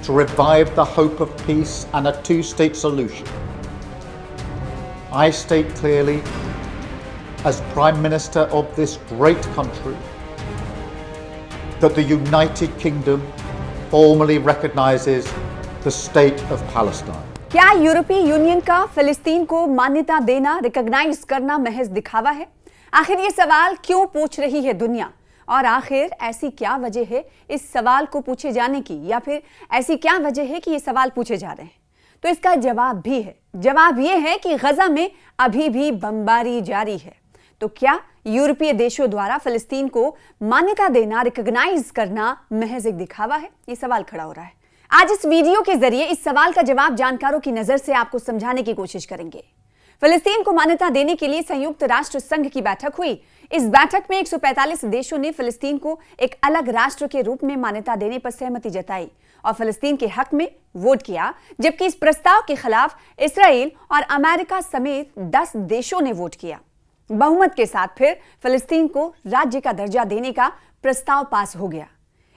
to revive the hope of peace and a two-state solution. I state clearly, as Prime Minister of this great country, that the United Kingdom formally recognizes the state of Palestine. क्या यूरोपीय union का फिलिस्तीन को मान्यता देना, recognise करना महज दिखावा है? आखिर ये सवाल क्यों पूछ रही है दुनिया? और आखिर ऐसी क्या वजह है इस सवाल को पूछे जाने की, या फिर ऐसी क्या वजह है कि ये सवाल पूछे जा रहे हैं? तो इसका जवाब भी है। जवाब ये है कि गजा में अभी भी बमबारी जारी है। तो क्या यूरोपीय देशों द्वारा फिलिस्तीन को मान्यता देना, रिकॉग्नाइज करना महज एक दिखावा है? ये सवाल खड़ा हो रहा है। आज इस वीडियो के जरिए इस सवाल का जवाब जानकारों की नजर से आपको समझाने की कोशिश करेंगे। फिलिस्तीन को मान्यता देने के लिए संयुक्त राष्ट्र संघ की बैठक हुई। इस बैठक में 145 देशों ने फिलिस्तीन को एक अलग राष्ट्र के रूप में मान्यता देने पर सहमति जताई और फिलिस्तीन के हक में वोट किया, जबकि इस प्रस्ताव के खिलाफ इसराइल और अमेरिका समेत 10 देशों ने वोट किया। बहुमत के साथ फिर फिलिस्तीन को राज्य का दर्जा देने का प्रस्ताव पास हो गया।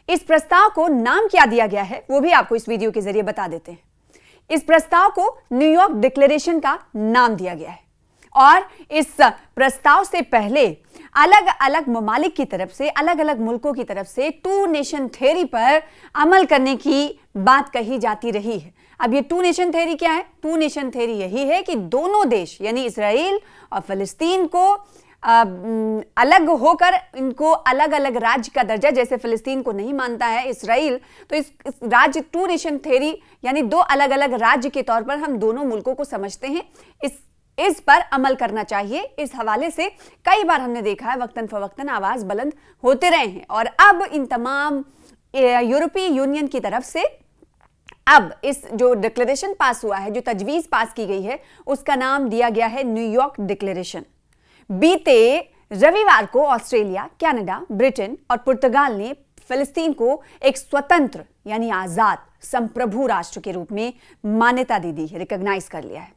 इस प्रस्ताव को नाम क्या दिया गया है वो भी आपको इस वीडियो के जरिए बता देते हैं। इस प्रस्ताव को न्यूयॉर्क डिक्लेरेशन का नाम दिया गया है और इस प्रस्ताव से पहले अलग अलग ममालिक की तरफ से, अलग अलग मुल्कों की तरफ से टू नेशन थ्योरी पर अमल करने की बात कही जाती रही है। अब ये टू नेशन थ्योरी क्या है? टू नेशन थ्योरी यही है कि दोनों देश यानी इसराइल और फिलिस्तीन को अलग होकर इनको अलग अलग राज्य का दर्जा, जैसे फिलिस्तीन को नहीं मानता है इसराइल, तो इस राज्य टू नेशन थ्योरी यानी दो अलग अलग राज्य के तौर पर हम दोनों मुल्कों को समझते हैं, इस पर अमल करना चाहिए। इस हवाले से कई बार हमने देखा है वक्तन फवक्तन आवाज बुलंद होते रहे हैं और अब इन तमाम यूरोपीय यूनियन की तरफ से अब इस जो डिक्लेरेशन पास हुआ है, जो तजवीज पास की गई है, उसका नाम दिया गया है न्यूयॉर्क डिक्लेरेशन। बीते रविवार को ऑस्ट्रेलिया, कनाडा, ब्रिटेन और पुर्तगाल ने फिलिस्तीन को एक स्वतंत्र यानी आजाद संप्रभु राष्ट्र के रूप में मान्यता दे दी है, रिकॉग्नाइज कर लिया है।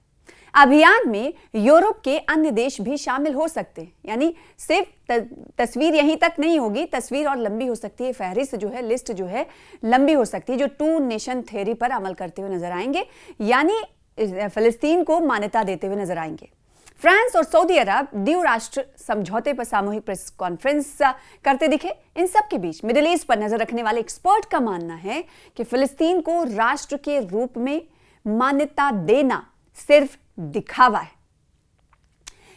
अभियान में यूरोप के अन्य देश भी शामिल हो सकते हैं, यानी सिर्फ तस्वीर यहीं तक नहीं होगी, तस्वीर और लंबी हो सकती है, फहरिस्त जो है, लिस्ट जो है लंबी हो सकती है, जो टू नेशन थ्योरी पर अमल करते हुए नजर आएंगे, यानी फिलिस्तीन को मान्यता देते हुए नजर आएंगे। फ्रांस और सऊदी अरब द्विराष्ट्र समझौते पर सामूहिक प्रेस कॉन्फ्रेंस करते दिखे। इन सब के बीच मिडिल ईस्ट पर नजर रखने वाले एक्सपर्ट का मानना है कि फिलिस्तीन को राष्ट्र के रूप में मान्यता देना सिर्फ दिखावा है,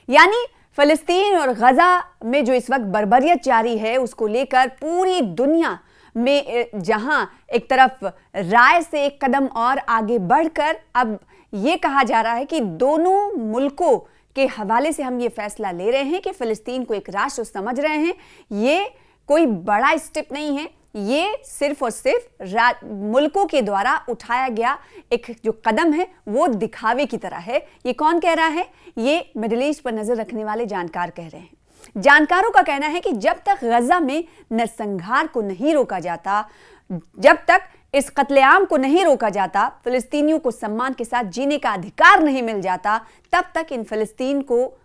यानी फिलिस्तीन और गजा में जो इस वक्त बर्बरियत जारी है उसको लेकर पूरी दुनिया में जहां एक तरफ राय से एक कदम और आगे बढ़कर अब यह कहा जा रहा है कि दोनों मुल्कों के हवाले से हम ये फैसला ले रहे हैं कि फिलिस्तीन को एक राष्ट्र समझ रहे हैं। ये कोई बड़ा स्टेप नहीं है, ये सिर्फ और सिर्फ मुल्कों के द्वारा उठाया गया एक जो कदम है वो दिखावे की तरह है। ये कौन कह रहा है? ये मिडिल ईस्ट पर नजर रखने वाले जानकार कह रहे हैं। जानकारों का कहना है कि जब तक गजा में नरसंहार को नहीं रोका जाता, जब तक इस कत्लेआम को नहीं रोका जाता, फिलिस्तीनियों को सम्मान के साथ जीने का अधिकार नहीं मिल जाता, तब तक इन फिलिस्तीन को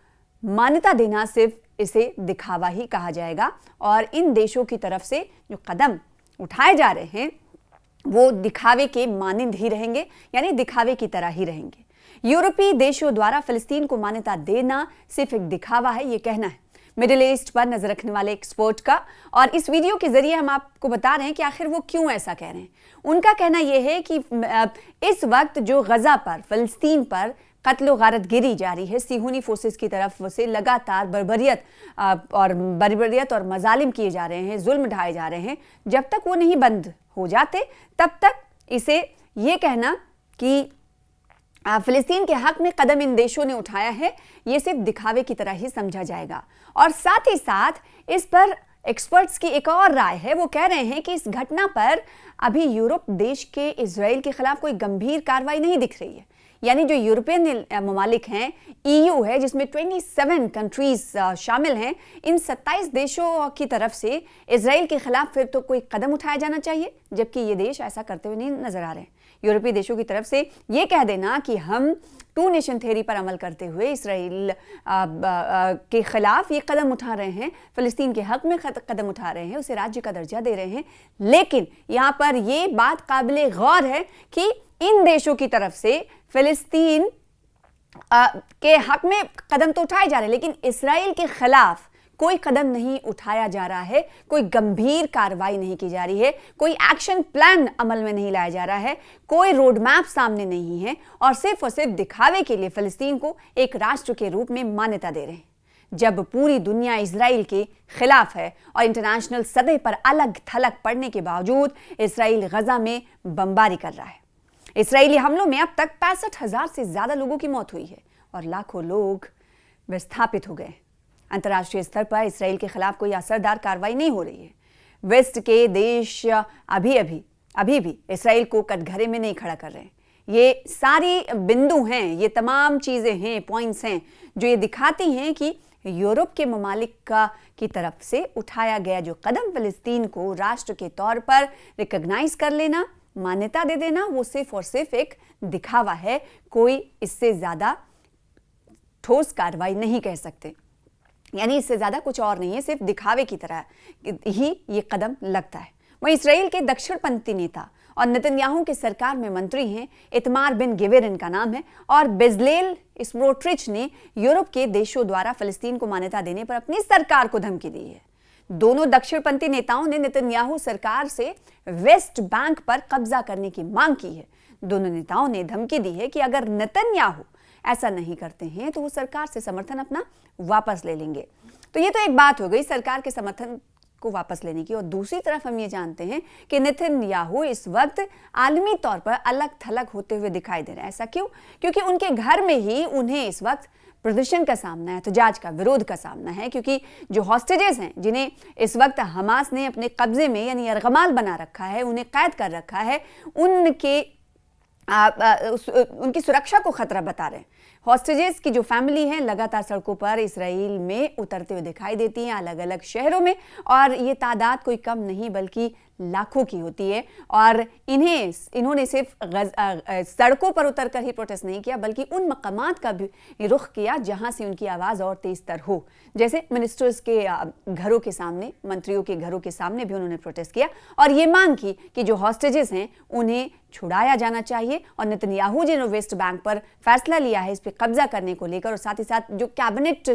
मान्यता देना सिर्फ इसे दिखावा ही कहा जाएगा और इन देशों की तरफ से जो कदम उठाए जा रहे हैं वो दिखावे के मानिंद ही रहेंगे, यानी दिखावे की तरह ही रहेंगे। यूरोपीय देशों द्वारा फिलिस्तीन को मान्यता देना सिर्फ एक दिखावा है, ये कहना है मिडिल ईस्ट पर नजर रखने वाले एक्सपर्ट का। और इस वीडियो के जरिए हम आपको बता रहे हैं कि आखिर वो क्यों ऐसा कह रहे हैं। उनका कहना यह है कि इस वक्त जो गजा पर, फिलिस्तीन पर कत्ल गारतगिरी जारी है, सिहूनी फोर्सेस की तरफ से लगातार बर्बरियत और मजालिम किए जा रहे हैं, जुल्म ढाए जा रहे हैं, जब तक वो नहीं बंद हो जाते तब तक इसे ये कहना कि फिलिस्तीन के हक में कदम इन देशों ने उठाया है, ये सिर्फ दिखावे की तरह ही समझा जाएगा। और साथ ही साथ इस पर एक्सपर्ट्स की एक और राय है, वो कह रहे हैं कि इस घटना पर अभी यूरोप देश के इजराइल के खिलाफ कोई गंभीर कार्रवाई नहीं दिख रही है, यानी जो यूरोपियन ममालिक हैं, EU है जिसमें 27 कंट्रीज शामिल हैं, इन 27 देशों की तरफ से इजराइल के खिलाफ फिर तो कोई कदम उठाया जाना चाहिए, जबकि ये देश ऐसा करते हुए नहीं नजर आ रहे हैं। यूरोपीय देशों की तरफ से ये कह देना कि हम टू नेशन थ्योरी पर अमल करते हुए इसराइल के खिलाफ ये कदम उठा रहे हैं, फिलिस्तीन के हक में कदम उठा रहे हैं, उसे राज्य का दर्जा दे रहे हैं, लेकिन यहाँ पर ये बात काबिले गौर है कि इन देशों की तरफ से फिलिस्तीन के हक में कदम तो उठाए जा रहे हैं, लेकिन इसराइल के खिलाफ कोई कदम नहीं उठाया जा रहा है, कोई गंभीर कार्रवाई नहीं की जा रही है, कोई एक्शन प्लान अमल में नहीं लाया जा रहा है, कोई रोड मैप सामने नहीं है और सिर्फ दिखावे के लिए फिलिस्तीन को एक राष्ट्र के रूप में मान्यता दे रहे हैं, जब पूरी दुनिया इजराइल के खिलाफ है और इंटरनेशनल सतह पर अलग थलग पड़ने के बावजूद इसराइल गजा में बमबारी कर रहा है। इसराइली हमलों में अब तक 65,000 से ज्यादा लोगों की मौत हुई है और लाखों लोग विस्थापित हो गए। अंतर्राष्ट्रीय स्तर पर इसराइल के खिलाफ कोई असरदार कार्रवाई नहीं हो रही है। वेस्ट के देश अभी भी इसराइल को कटघरे में नहीं खड़ा कर रहे हैं। ये सारी बिंदु हैं, ये तमाम चीजें हैं, पॉइंट्स हैं जो ये दिखाती हैं कि यूरोप के ममालिक की तरफ से उठाया गया जो कदम फिलिस्तीन को राष्ट्र के तौर पर रिकॉग्नाइज कर लेना, मान्यता दे देना, वो सिर्फ और सिर्फ एक दिखावा है। कोई इससे ज्यादा ठोस कार्रवाई नहीं कह सकते, यानी इससे ज्यादा कुछ और नहीं है, सिर्फ दिखावे की तरह ही ये कदम लगता है। वहीं इसराइल के दक्षिणपंथी नेता और नेतन्याहू की सरकार में मंत्री हैं, इतमार बिन गिविर इनका नाम है, और बेजलेल स्मोट्रिच ने यूरोप के देशों द्वारा फिलिस्तीन को मान्यता देने पर अपनी सरकार को धमकी दी है। दोनों दक्षिणपंथी नेताओं ने नेतन्याहू सरकार से वेस्ट बैंक पर कब्जा करने की मांग की है। दोनों नेताओं ने धमकी दी है कि अगर नेतन्याहू ऐसा नहीं करते हैं तो वो सरकार से समर्थन अपना वापस ले लेंगे। तो ये तो एक बात हो गई सरकार के समर्थन को वापस लेने की, और दूसरी तरफ हम ये जानते हैं कि नेतन्याहू इस वक्त आलमी तौर पर अलग थलग होते हुए दिखाई दे रहे हैं। ऐसा क्यों? क्योंकि उनके घर में ही उन्हें इस वक्त प्रदर्शन का सामना है, एहतजाज का, विरोध का सामना है, क्योंकि जो हॉस्टेजेस हैं जिन्हें इस वक्त हमास ने अपने कब्जे में यानी यरगमाल बना रखा है, उन्हें कैद कर रखा है, उनकी सुरक्षा को खतरा बता रहे हैं। हॉस्टेजेस की जो फैमिली है लगातार सड़कों पर इसराइल में उतरते हुए दिखाई देती हैं, अलग अलग शहरों में, और ये तादाद कोई कम नहीं बल्कि लाखों की होती है। और इन्होंने सिर्फ सड़कों पर उतरकर ही प्रोटेस्ट नहीं किया, बल्कि उन मकामात का भी रुख किया जहां से उनकी आवाज़ और तेज तर हो, जैसे मिनिस्टर्स के घरों के सामने, मंत्रियों के घरों के सामने भी उन्होंने प्रोटेस्ट किया और ये मांग की कि जो हॉस्टेजेस हैं उन्हें छुड़ाया जाना चाहिए, और नेतन्याहू जिन्होंने वेस्ट बैंक पर फैसला लिया है इस पर कब्जा करने को लेकर, और साथ ही साथ जो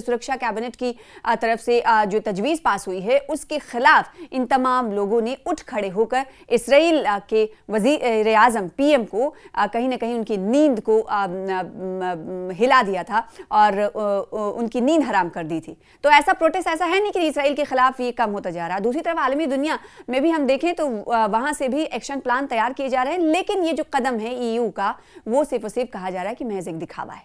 सुरक्षा कैबिनेट की तरफ से जो तजवीज़ पास हुई है उसके खिलाफ इन तमाम लोगों ने उठ खड़े होकर इसराइल के वज़ीर आज़म PM को कहीं ना कहीं उनकी नींद को हिला दिया था और उनकी नींद हराम कर दी थी। तो ऐसा प्रोटेस्ट ऐसा है नहीं कि इसराइल के खिलाफ ये कम होता जा रहा है। दूसरी तरफ आलमी दुनिया में भी हम देखें तो वहां से भी एक्शन प्लान तैयार किए जा रहे हैं, लेकिन ये जो कदम है EU का, वो सिर्फ और सिर्फ कहा जा रहा है कि महज एक दिखावा है।